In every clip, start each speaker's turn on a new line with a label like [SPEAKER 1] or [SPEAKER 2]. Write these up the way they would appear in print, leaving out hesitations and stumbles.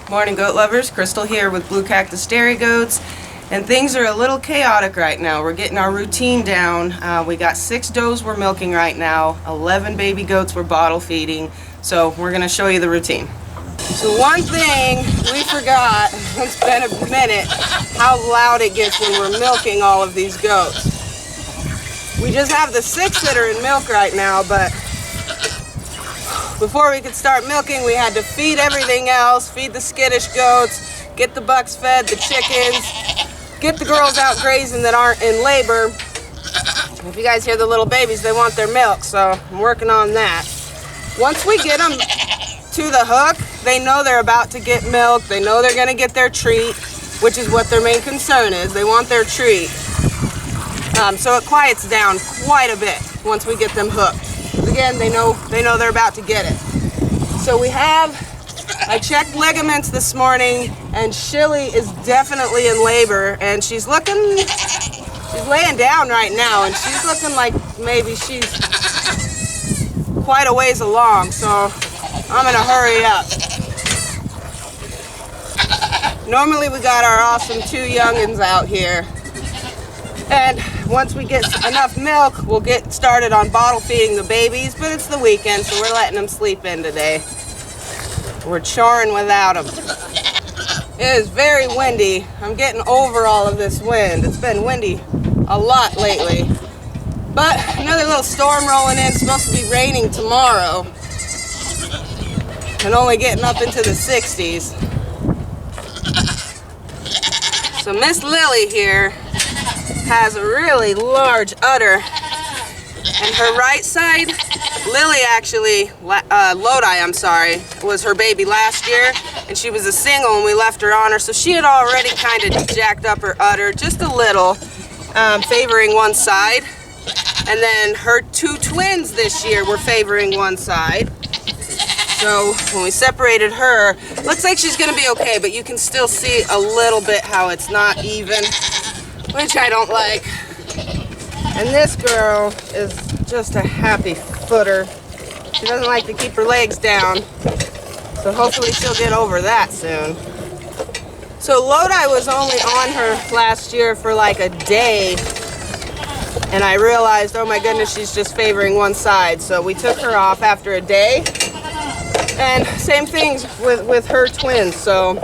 [SPEAKER 1] Morning goat lovers, Crystal here with Blue Cactus Dairy Goats, and things are a little chaotic right now. We're getting our routine down. We got 6 does we're milking right now, 11 baby goats we're bottle feeding, so we're going to show you the routine. So one thing we forgot, it's been a minute, how loud it gets when we're milking all of these goats. We just have the 6 that are in milk right now, but before we could start milking, we had to feed everything else, feed the skittish goats, get the bucks fed, the chickens, get the girls out grazing that aren't in labor. If you guys hear the little babies, they want their milk, so I'm working on that. Once we get them to the hook, they know they're about to get milk, they know they're going to get their treat, which is what their main concern is. They want their treat. So it quiets down quite a bit once we get them hooked. Again, they know they're about to get it. So I checked ligaments this morning, and Shilly is definitely in labor, and she's laying down right now, and she's looking like maybe she's quite a ways along, so I'm gonna hurry up. Normally we got our awesome 2 youngins out here, and once we get enough milk, we'll get started on bottle feeding the babies, but it's the weekend, so we're letting them sleep in today. We're choring without them. It is very windy. I'm getting over all of this wind. It's been windy a lot lately. But another little storm rolling in. It's supposed to be raining tomorrow. And only getting up into the 60s. So Miss Lily here has a really large udder, and her right side, Lily actually, Lodi, was her baby last year, and she was a single when we left her on her, so she had already kind of jacked up her udder just a little, favoring one side, and then her 2 twins this year were favoring one side. So when we separated her, looks like she's going to be okay, but you can still see a little bit how it's not even, which I don't like. And this girl is just a happy footer. She doesn't like to keep her legs down, so hopefully she'll get over that soon. So Lodi was only on her last year for like a day, and I realized, oh my goodness, she's just favoring one side, so we took her off after a day. And same things with her twins, so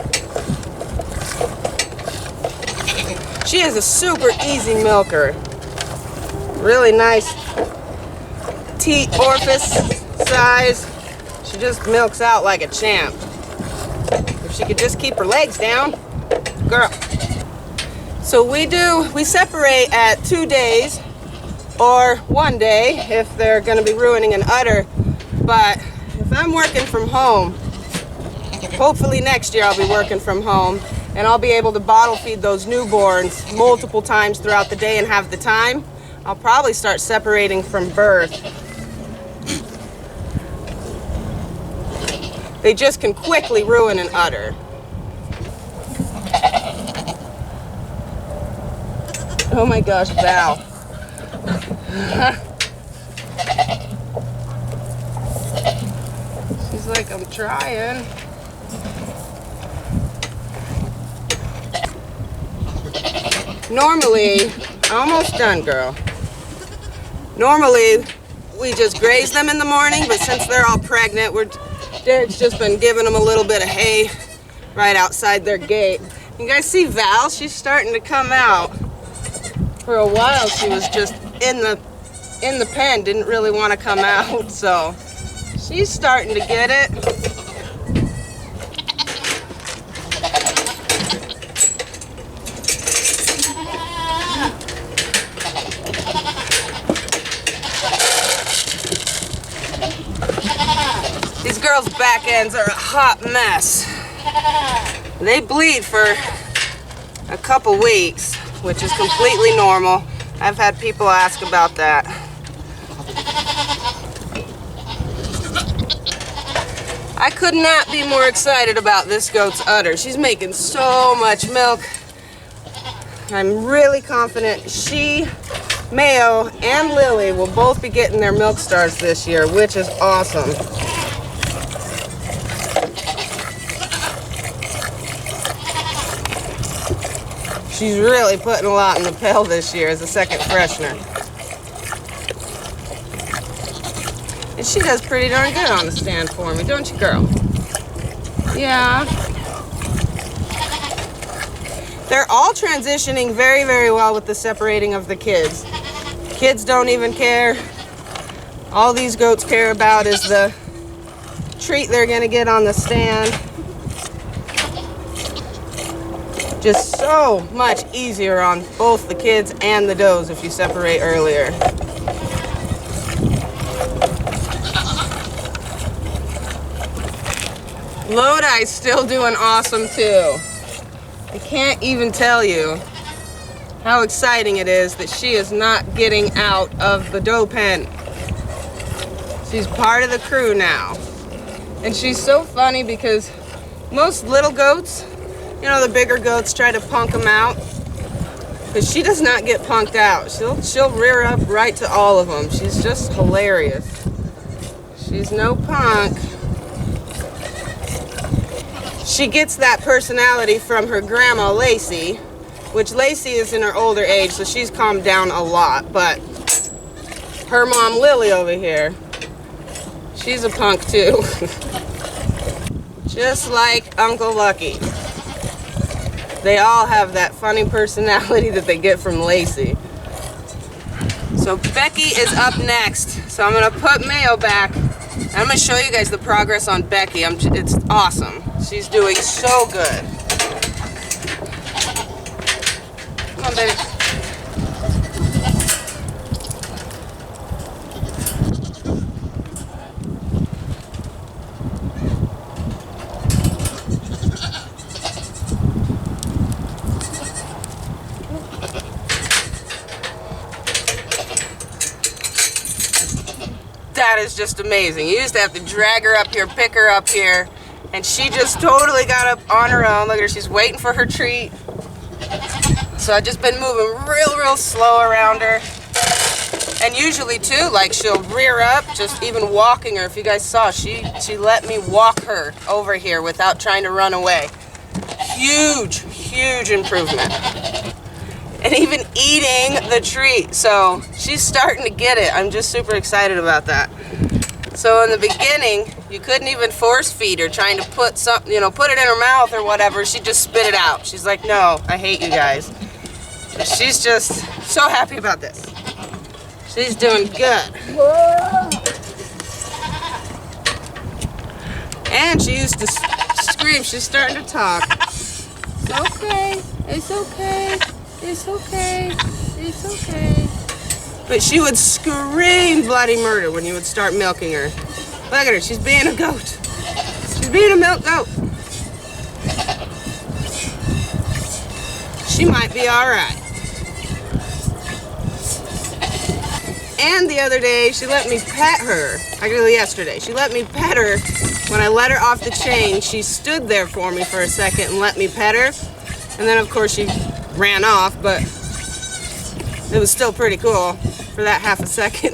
[SPEAKER 1] she is a super easy milker. Really nice teat orifice size. She just milks out like a champ. If she could just keep her legs down, girl. So we separate at 2 days or 1 day if they're going to be ruining an udder. But if I'm working from home, hopefully next year I'll be working from home, and I'll be able to bottle feed those newborns multiple times throughout the day and have the time, I'll probably start separating from birth. They just can quickly ruin an udder. Oh my gosh, Val. She's like, I'm trying. Normally, almost done, girl. Normally, we just graze them in the morning, but since they're all pregnant, Derek's just been giving them a little bit of hay right outside their gate. You guys see Val? She's starting to come out. For a while, she was just in the pen, didn't really want to come out, so she's starting to get it. These girls' back ends are a hot mess. They bleed for a couple weeks, which is completely normal. I've had people ask about that. I could not be more excited about this goat's udder. She's making so much milk. I'm really confident she, Mayo, and Lily will both be getting their milk stars this year, which is awesome. She's really putting a lot in the pail this year as a second freshener. And she does pretty darn good on the stand for me, don't you, girl? Yeah. They're all transitioning very, very well with the separating of the kids. Kids don't even care. All these goats care about is the treat they're gonna get on the stand. Just so much easier on both the kids and the does if you separate earlier. Lodi's still doing awesome too. I can't even tell you how exciting it is that she is not getting out of the doe pen. She's part of the crew now. And she's so funny because most little goats, you know, the bigger goats try to punk them out. But she does not get punked out. She'll rear up right to all of them. She's just hilarious. She's no punk. She gets that personality from her grandma, Lacey, which Lacey is in her older age, so she's calmed down a lot. But her mom, Lily, over here, she's a punk too. Just like Uncle Lucky. They all have that funny personality that they get from Lacey. So Becky is up next. So I'm gonna put Mayo back. I'm gonna show you guys the progress on Becky. It's awesome. She's doing so good. Come on, baby. That is just amazing. You used to have to drag her up here, pick her up here, and she just totally got up on her own. Look at her, she's waiting for her treat. So I've just been moving real slow around her. And usually too, like she'll rear up, just even walking her. If you guys saw, she let me walk her over here without trying to run away. Huge improvement. And even eating the treat. So she's starting to get it. I'm just super excited about that. So in the beginning, you couldn't even force feed her, trying to put something, put it in her mouth or whatever. She'd just spit it out. She's like, no, I hate you guys. And she's just so happy about this. She's doing good. And she used to scream. She's starting to talk. It's okay. It's okay. It's okay. It's okay. But she would scream bloody murder when you would start milking her. Look at her. She's being a goat. She's being a milk goat. She might be all right. And the other day, she let me pet her. Actually, yesterday. She let me pet her. When I let her off the chain, she stood there for me for a second and let me pet her. And then, of course, she ran off, but it was still pretty cool for that half a second.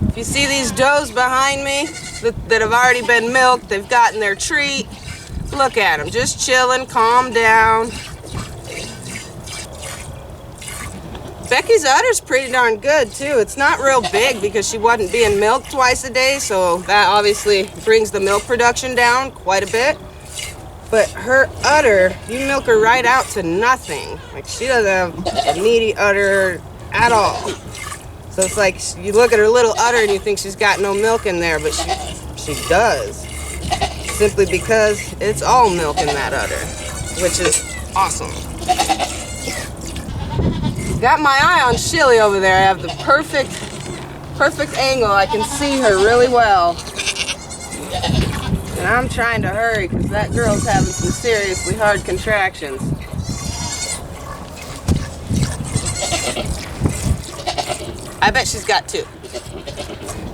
[SPEAKER 1] If you see these does behind me that have already been milked, they've gotten their treat. Look at them, just chilling, calm down. Becky's udder's pretty darn good too. It's not real big because she wasn't being milked twice a day, so that obviously brings the milk production down quite a bit. But her udder, you milk her right out to nothing. Like, she doesn't have a meaty udder at all. So it's like you look at her little udder and you think she's got no milk in there, but she does. Simply because it's all milk in that udder, which is awesome. Got my eye on Shilly over there. I have the perfect angle. I can see her really well. And I'm trying to hurry because that girl's having some seriously hard contractions. I bet she's got two.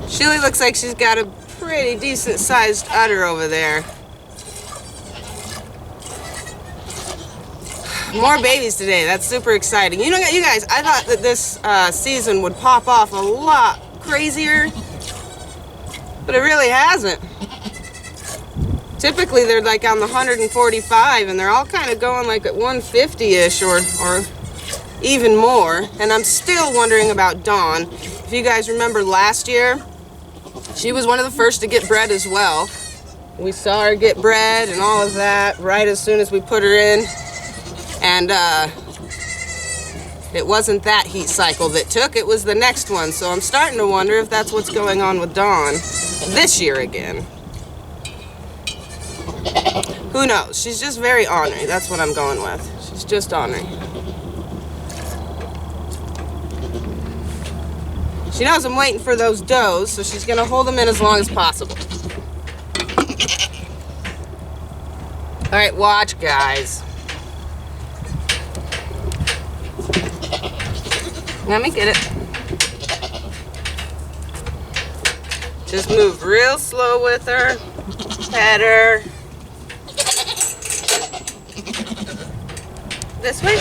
[SPEAKER 1] Shilly looks like she's got a pretty decent sized udder over there. More babies today. That's super exciting. You know, you guys, I thought that this season would pop off a lot crazier, but it really hasn't. Typically they're like on the 145, and they're all kind of going like at 150-ish or even more. And I'm still wondering about Dawn. If you guys remember last year, she was one of the first to get bred as well. We saw her get bred and all of that right as soon as we put her in. And it wasn't that heat cycle that took, it was the next one. So I'm starting to wonder if that's what's going on with Dawn this year again. Who knows? She's just very ornery. That's what I'm going with. She's just ornery. She knows I'm waiting for those does, so she's going to hold them in as long as possible. Alright, watch, guys. Let me get it. Just move real slow with her. Pet her. This way.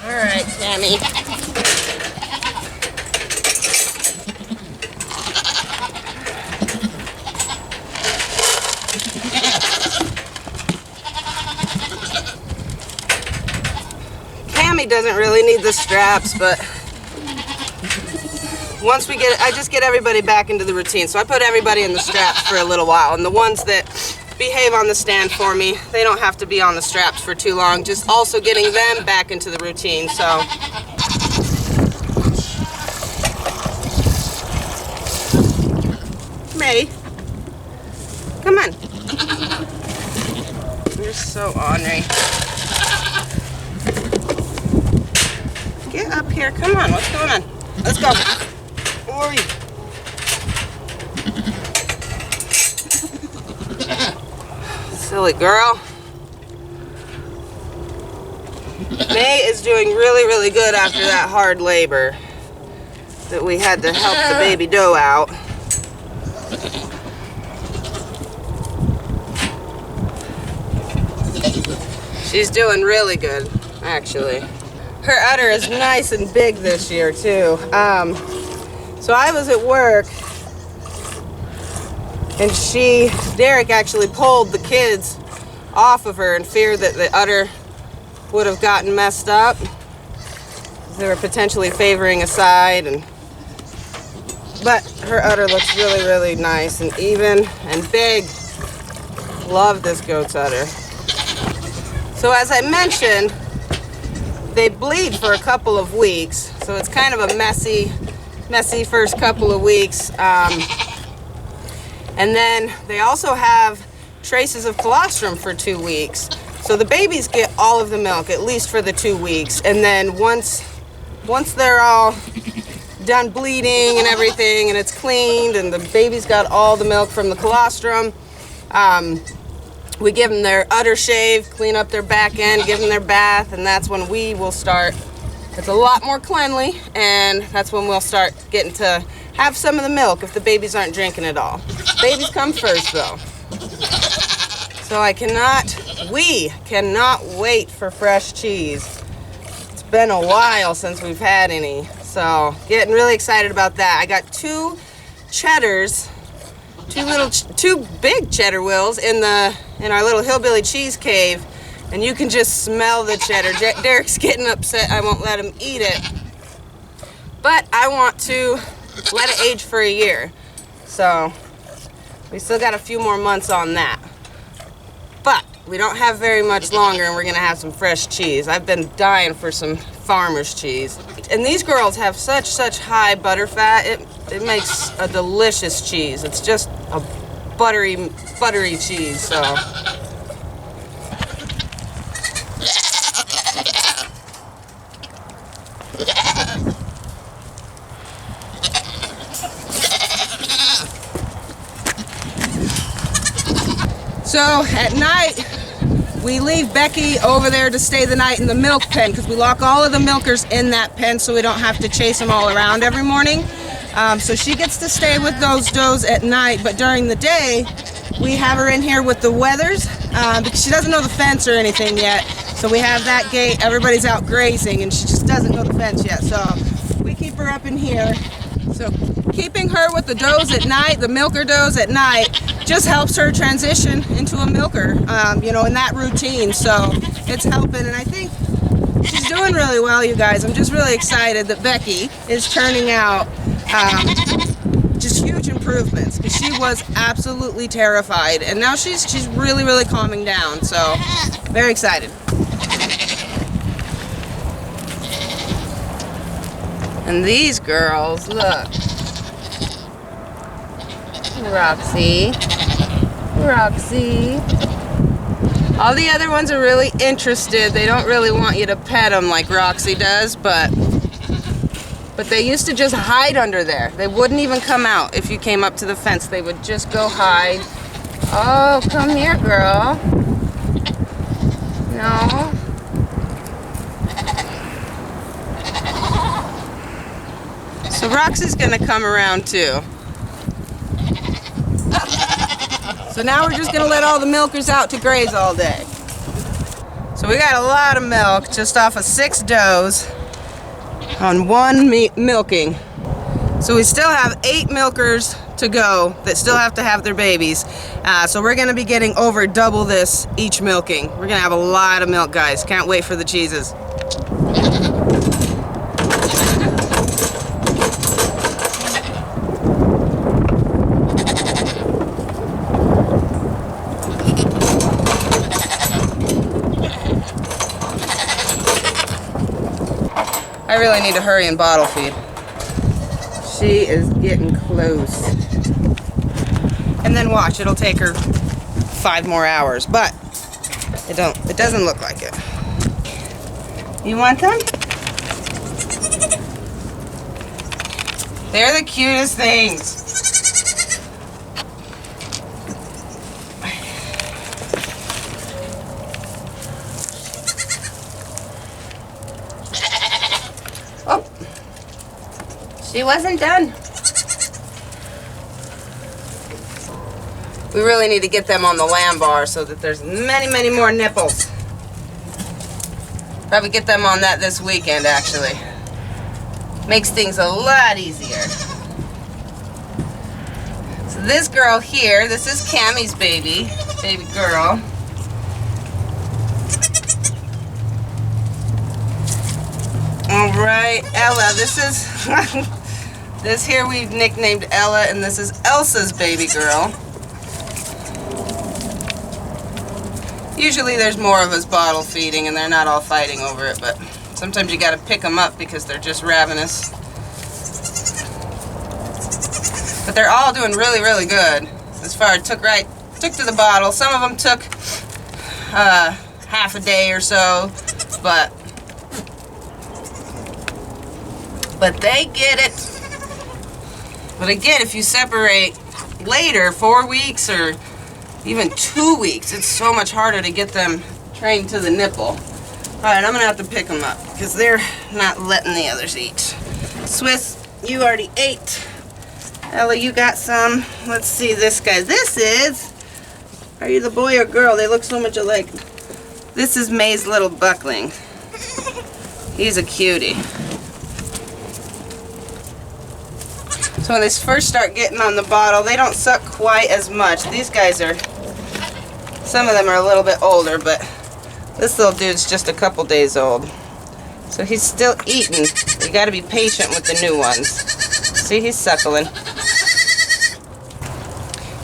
[SPEAKER 1] All right, Tammy. Doesn't really need the straps, but once we get, I just get everybody back into the routine. So I put everybody in the straps for a little while, and the ones that behave on the stand for me, they don't have to be on the straps for too long. Just also getting them back into the routine. So May, come on. You're so ornery. Get up here. Come on. What's going on? Let's go. Oi. Silly girl. May is doing really, really good after that hard labor that we had to help the baby doe out. She's doing really good, actually. Her udder is nice and big this year, too. So I was at work, and Derek actually pulled the kids off of her in fear that the udder would have gotten messed up. They were potentially favoring a side, but her udder looks really, really nice and even and big. Love this goat's udder. So as I mentioned, they bleed for a couple of weeks, so it's kind of a messy first couple of weeks. And then they also have traces of colostrum for 2 weeks. So the babies get all of the milk, at least for the 2 weeks. And then once they're all done bleeding and everything, and it's cleaned, and the baby's got all the milk from the colostrum, we give them their udder shave, clean up their back end, give them their bath, and that's when we will start. It's a lot more cleanly, and that's when we'll start getting to have some of the milk if the babies aren't drinking it all. Babies come first, though. So we cannot wait for fresh two been a while since we've had any. So getting really excited about that. I got 2 cheddars, two big cheddar wills in our little hillbilly cheese cave, and you can just smell the cheddar. Derek's getting upset I won't let him eat it, but I want to let it age for a year. So we still got a few more months on that, but we don't have very much longer, and we're gonna have some fresh cheese. I've been dying for some farmer's cheese, and these girls have such high butter fat. It makes a delicious cheese. It's just a buttery cheese. So at night, we leave Becky over there to stay the night in the milk pen, because we lock all of the milkers in that pen so we don't have to chase them all around every morning. So she gets to stay with those does at night, but during the day, we have her in here with the wethers, because she doesn't know the fence or anything yet. So we have that gate, everybody's out grazing, and she just doesn't know the fence yet. So we keep her up in here. So keeping her with the does at night, the milker does at night, just helps her transition into a milker, you know, in that routine. So it's helping, and I think she's doing really well, you guys. I'm just really excited that Becky is turning out just huge improvements, because she was absolutely terrified, and now she's really, really calming down. So very excited. And these girls, look. Roxy. Roxy. All the other ones are really interested. They don't really want you to pet them like Roxy does, but they used to just hide under there. They wouldn't even come out if you came up to the fence. They would just go hide. Oh, come here, girl. No. So Roxy's gonna come around too. So now we're just gonna let all the milkers out to graze all day. So we got a lot of milk just off of 6 does on 1 milking. So we still have 8 milkers to go that still have to have their babies. So we're gonna be getting over double this each milking. We're gonna have a lot of milk, guys. Can't wait for the cheeses. I really need to hurry and bottle feed. She is getting close. And then watch, it'll take her 5 more hours, but it doesn't look like it. You want them? They're the cutest things. Oh, she wasn't done. We really need to get them on the lamb bar so that there's many, many more nipples. Probably get them on that this weekend, actually. Makes things a lot easier. So this girl here, this is Cammie's baby girl. All right, Ella, this is, this here we've nicknamed Ella, and this is Elsa's baby girl. Usually there's more of us bottle feeding and they're not all fighting over it, but sometimes you gotta pick them up because they're just ravenous. But they're all doing really, really good. As far as took to the bottle. Some of them took half a day or so, but they get it. But again, if you separate later, 4 weeks or even 2 weeks, it's so much harder to get them trained to the nipple. All right, I'm gonna have to pick them up because they're not letting the others eat. Swiss, you already ate. Ella, you got some. Let's see this guy. This is, are you the boy or girl? They look so much alike. This is May's little buckling. He's a cutie. So when they first start getting on the bottle, they don't suck quite as much. These guys are, some of them are a little bit older, but this little dude's just a couple days old. So he's still eating. You gotta be patient with the new ones. See, he's suckling.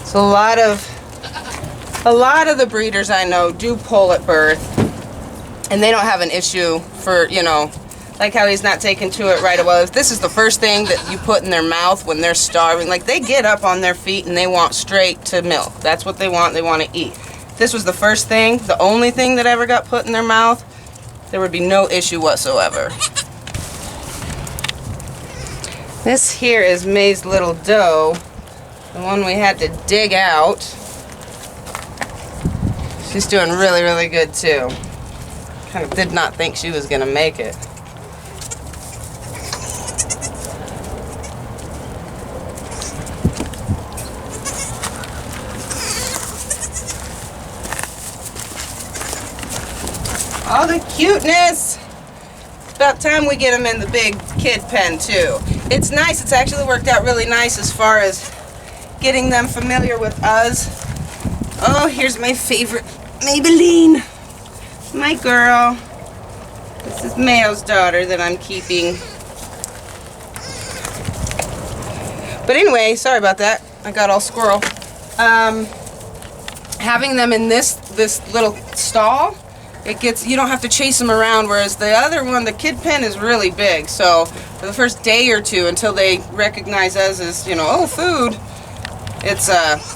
[SPEAKER 1] So a lot of the breeders I know do pull at birth, and they don't have an issue for, you know, like how he's not taking to it right away. If this is the first thing that you put in their mouth when they're starving, like they get up on their feet and they want straight to milk. That's what they want to eat. If this was the first thing, the only thing that ever got put in their mouth, there would be no issue whatsoever. This here is May's little doe, the one we had to dig out. She's doing really, really good too. Kind of did not think she was gonna make it. All the cuteness. About time we get them in the big kid pen too. It's nice. It's actually worked out really nice as far as getting them familiar with us. Oh, here's my favorite Maybelline. My girl. This is Mayo's daughter that I'm keeping. But anyway, sorry about that. I got all squirrel. Having them in this little stall, you don't have to chase them around, whereas the other one, the kid pen, is really big. So for the first day or two, until they recognize us as, oh, food, it's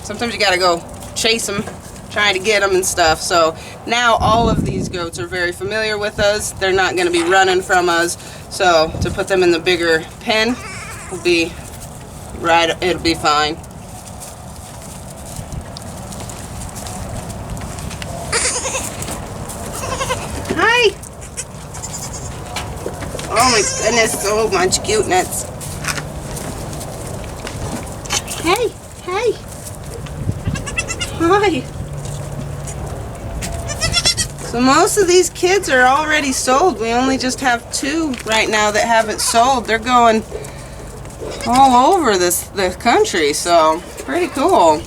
[SPEAKER 1] sometimes you gotta go chase them, trying to get them and stuff. So now all of these goats are very familiar with us. They're not gonna be running from us. So to put them in the bigger pen will be right, it'll be fine. Hi! Oh my goodness, so much cuteness. Hey, hey. Hi. So most of these kids are already sold. We only just have 2 right now that haven't sold. They're going all over the country, so pretty cool.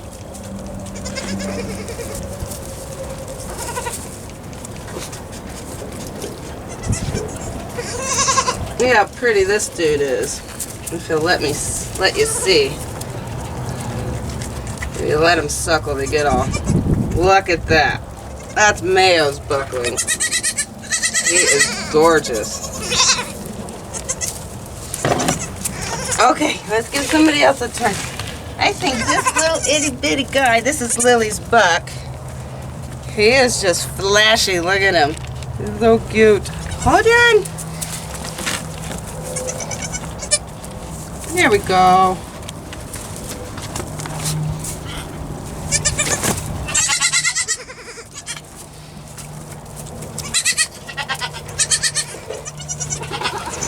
[SPEAKER 1] Look how pretty this dude is. If he'll let you see. If you let him suckle to get all. Look at that. That's Mayo's buckling. He is gorgeous. Okay, let's give somebody else a turn. I think this little itty bitty guy, this is Lily's buck. He is just flashy. Look at him. He's so cute. Hold on. There we go.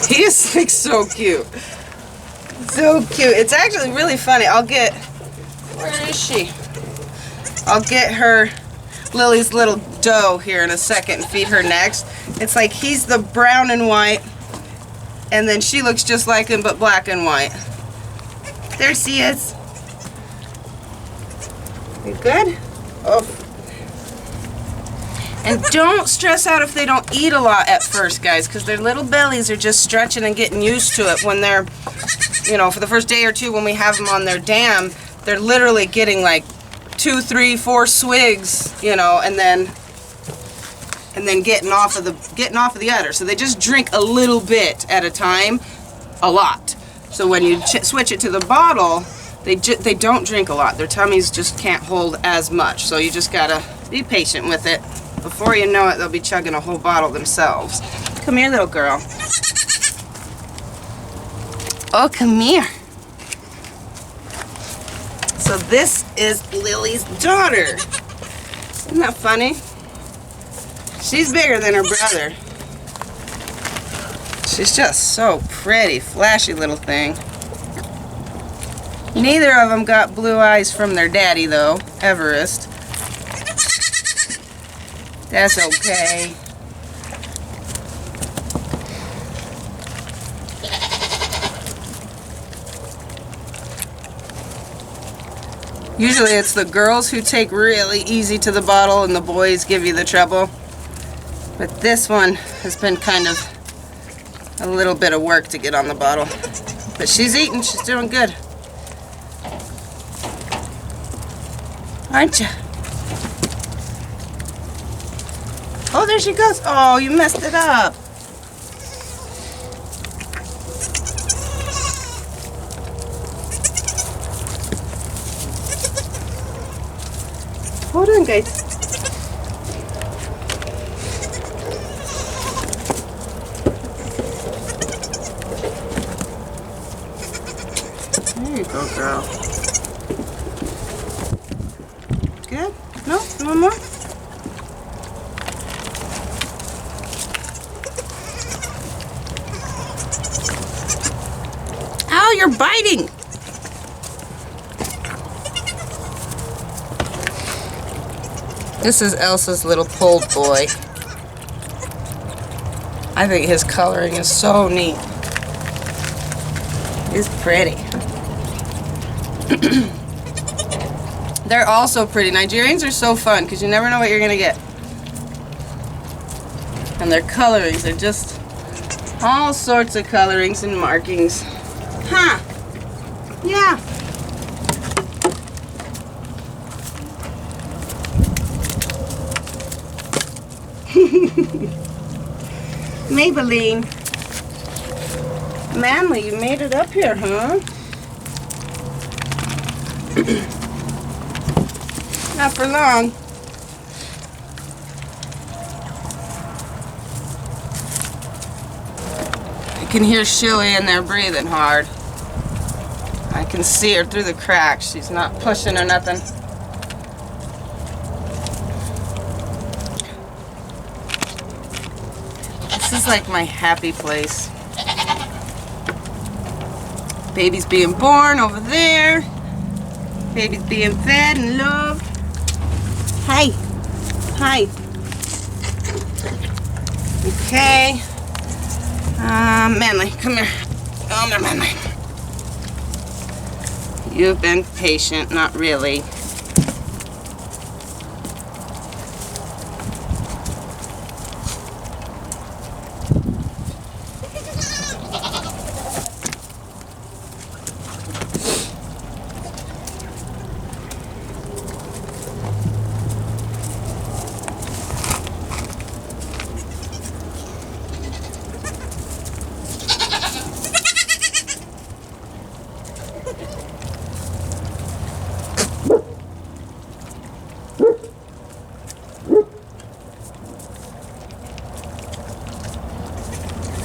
[SPEAKER 1] He is like so cute. So cute. It's actually really funny. Where is she? I'll get her, Lily's little doe here in a second and feed her next. It's like he's the brown and white, and then she looks just like him but black and white. There she is. You good? Oh. And don't stress out if they don't eat a lot at first, guys, because their little bellies are just stretching and getting used to it. When they're, for the first day or two when we have them on their dam, they're literally getting like 2, 3, 4 swigs, and then getting off of the udder. So they just drink a little bit at a time, a lot. So when you switch it to the bottle, they don't drink a lot. Their tummies just can't hold as much. So you just gotta be patient with it. Before you know it, they'll be chugging a whole bottle themselves. Come here, little girl. Oh, come here. So this is Lily's daughter. Isn't that funny? She's bigger than her brother. She's just so pretty, flashy little thing. Neither of them got blue eyes from their daddy, though, Everest. That's okay. Usually it's the girls who take really easy to the bottle and the boys give you the trouble. But this one has been kind of a little bit of work to get on the bottle. But she's eating, she's doing good. Aren't you? Oh, there she goes. Oh, you messed it up. Hold on, guys. There you go, girl. Good? No? No more? Ow, you're biting! This is Elsa's little pulled boy. I think his coloring is so neat. He's pretty. They're also pretty. Nigerians are so fun because you never know what you're going to get. And their colorings are just all sorts of colorings and markings. Huh. Yeah. Maybelline. Manly, you made it up here, huh? Not for long. I can hear Shilly in there breathing hard. I can see her through the cracks. She's not pushing or nothing. This is like my happy place. Baby's being born over there. Baby's being fed and loved. Hi. Hi. Okay. Manly, come here. Come here, Manly. You've been patient, not really.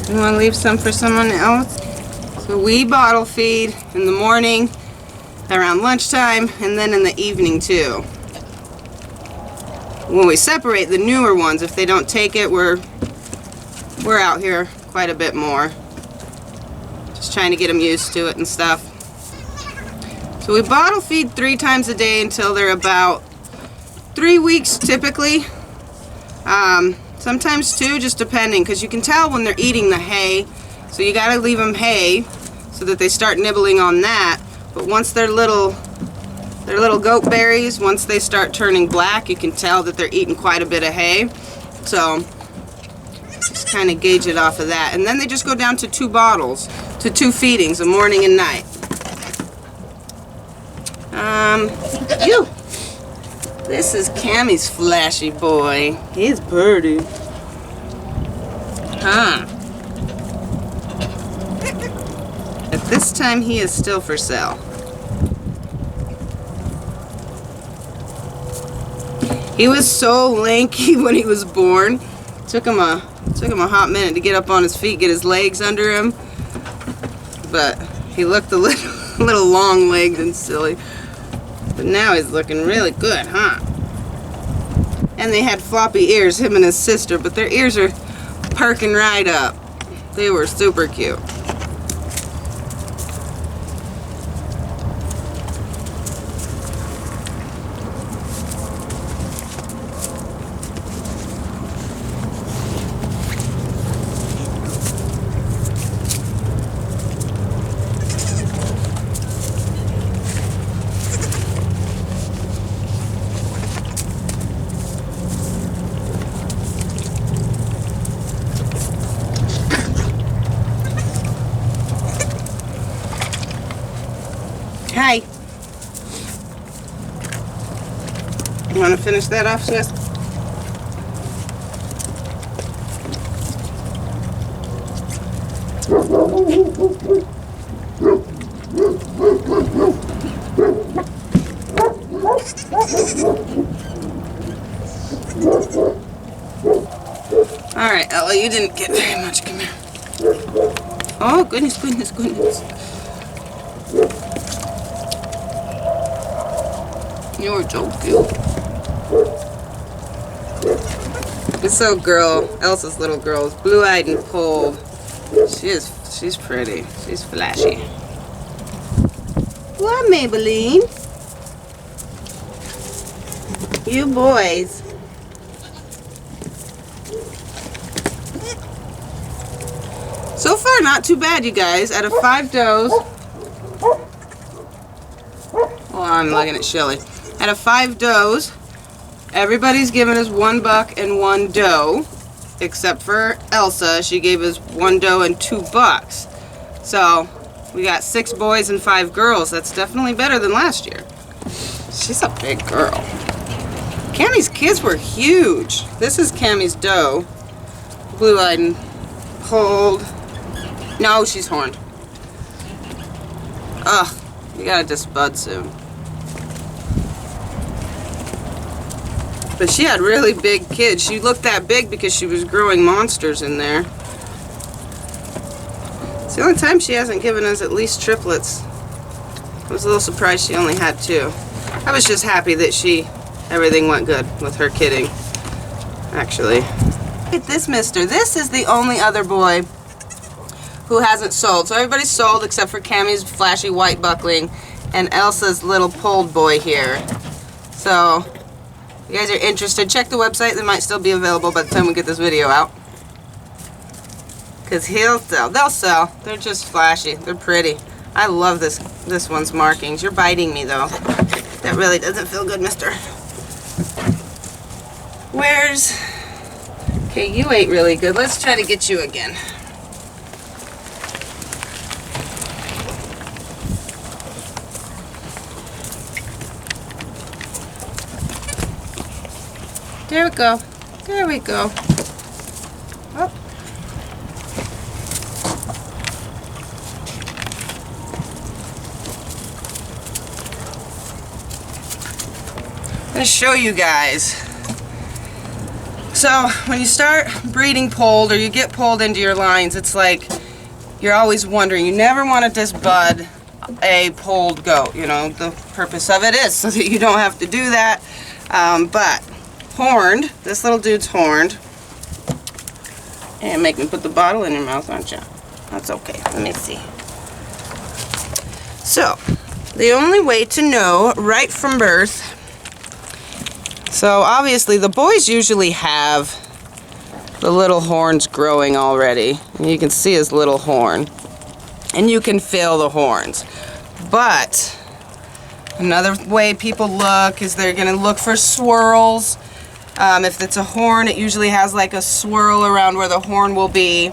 [SPEAKER 1] You want to leave some for someone else? So we bottle feed in the morning, around lunchtime, and then in the evening too. When we separate the newer ones, if they don't take it, we're out here quite a bit more. Just trying to get them used to it and stuff. So we bottle feed 3 times a day until they're about 3 weeks typically. Sometimes 2, just depending, because you can tell when they're eating the hay. So you got to leave them hay so that they start nibbling on that. But once they're little goat berries, once they start turning black, you can tell that they're eating quite a bit of hay. So just kind of gauge it off of that. And then they just go down to 2 bottles, to 2 feedings, a morning and night. You. This is Cammy's flashy boy. He's pretty. Huh. At this time, he is still for sale. He was so lanky when he was born. Took him a hot minute to get up on his feet, get his legs under him. But he looked a little long-legged and silly. But now he's looking really good, huh? And they had floppy ears, him and his sister, but their ears are perking right up. They were super cute. Hi. You want to finish that off, sis? All right, Ella, you didn't get very much. Come here. Oh, goodness, goodness, goodness. You're so cute. This little girl, Elsa's little girl, is blue-eyed and pulled. She's pretty. She's flashy. What, Maybelline? You boys. So far, not too bad, you guys. Out of 5 does, oh, I'm looking at Shelly. Out of 5 does, everybody's given us 1 buck and 1 doe, except for Elsa. She gave us 1 doe and 2 bucks. So we got 6 boys and 5 girls. That's definitely better than last year. She's a big girl. Cammie's kids were huge. This is Cammie's doe. Blue-eyed and pulled. No, she's horned. Ugh, you gotta just bud soon. But she had really big kids. She looked that big because she was growing monsters in there. It's the only time she hasn't given us at least triplets. I was a little surprised she only had 2. I was just happy that everything went good with her kidding, actually. Look at this mister. This is the only other boy who hasn't sold. So everybody's sold except for Cammie's flashy white buckling and Elsa's little polled boy here. So if you guys are interested, check the website. They might still be available by the time we get this video out. Because he'll sell. They'll sell. They're just flashy. They're pretty. I love this one's markings. You're biting me though. That really doesn't feel good, mister. Where's... Okay, you ate really good. Let's try to get you again. There we go. There we go. Oh. I'm going to show you guys. So when you start breeding polled or you get polled into your lines, it's like you're always wondering. You never want to disbud a polled goat. You know, the purpose of it is so that you don't have to do that. But horned, this little dude's horned. And make me put the bottle in your mouth, aren't you? That's okay. Let me see. So, the only way to know right from birth. So obviously the boys usually have the little horns growing already. And you can see his little horn. And you can feel the horns. But another way people look is they're going to look for swirls. If it's a horn, it usually has like a swirl around where the horn will be.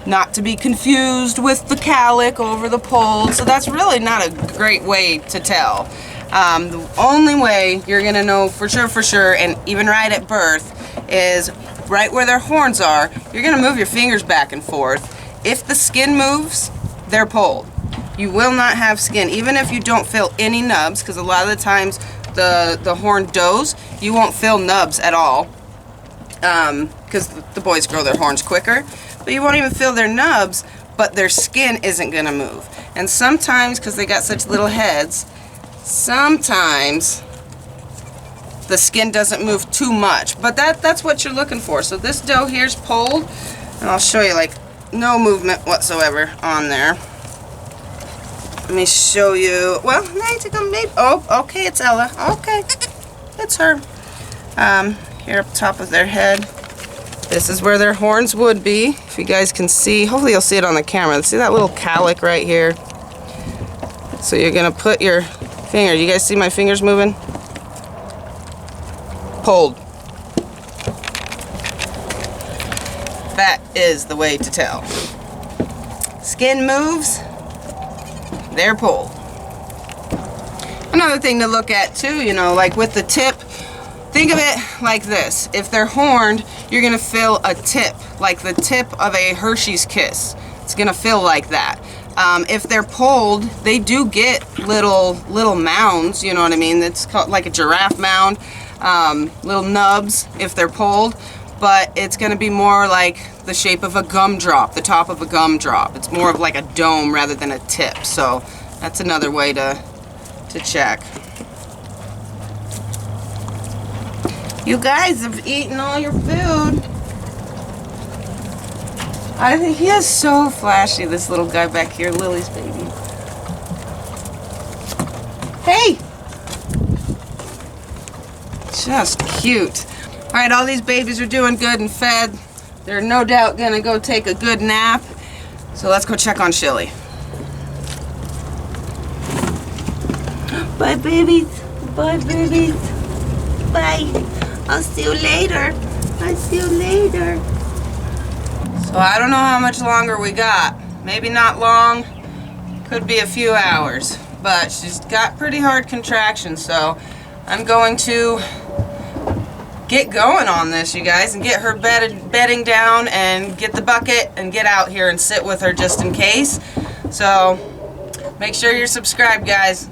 [SPEAKER 1] Not to be confused with the calic over the poll. So that's really not a great way to tell. The only way you're going to know for sure, and even right at birth, is right where their horns are. You're going to move your fingers back and forth. If the skin moves, they're polled. You will not have skin, even if you don't feel any nubs, because a lot of the times the horned does, you won't feel nubs at all, because the boys grow their horns quicker. But you won't even feel their nubs, but their skin isn't going to move. And sometimes, because they got such little heads, sometimes the skin doesn't move too much. But that's what you're looking for. So this doe here's polled, and I'll show you, like, no movement whatsoever on there. Let me show you. Well, maybe. Oh, okay, it's Ella. Okay, it's her. Here up top of their head. This is where their horns would be. If you guys can see, hopefully you'll see it on the camera. See that little calic right here? So you're gonna put your finger. You guys see my fingers moving? Polled. That is the way to tell. Skin moves. They're polled. Another thing to look at too, you know, like with the tip, think of it like this. If they're horned, you're gonna feel a tip, like the tip of a Hershey's Kiss. It's gonna feel like that. If they're polled, they do get little mounds, you know what I mean? It's called like a giraffe mound, little nubs if they're polled, but it's gonna be more like the shape of a gumdrop, the top of a gumdrop. It's more of like a dome rather than a tip. So that's another way to check. You guys have eaten all your food. I think he is so flashy, this little guy back here, Lily's baby. Hey! Just cute. All right, all these babies are doing good and fed. They're no doubt gonna go take a good nap. So let's go check on Shilly.
[SPEAKER 2] Bye, babies. Bye, babies. Bye. I'll see you later. I'll see you later.
[SPEAKER 1] So I don't know how much longer we got. Maybe not long. Could be a few hours. But she's got pretty hard contractions, so I'm going to get going on this, you guys, and get her bedding down and get the bucket and get out here and sit with her just in case. So make sure you're subscribed, guys.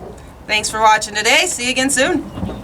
[SPEAKER 1] Thanks for watching today. See you again soon.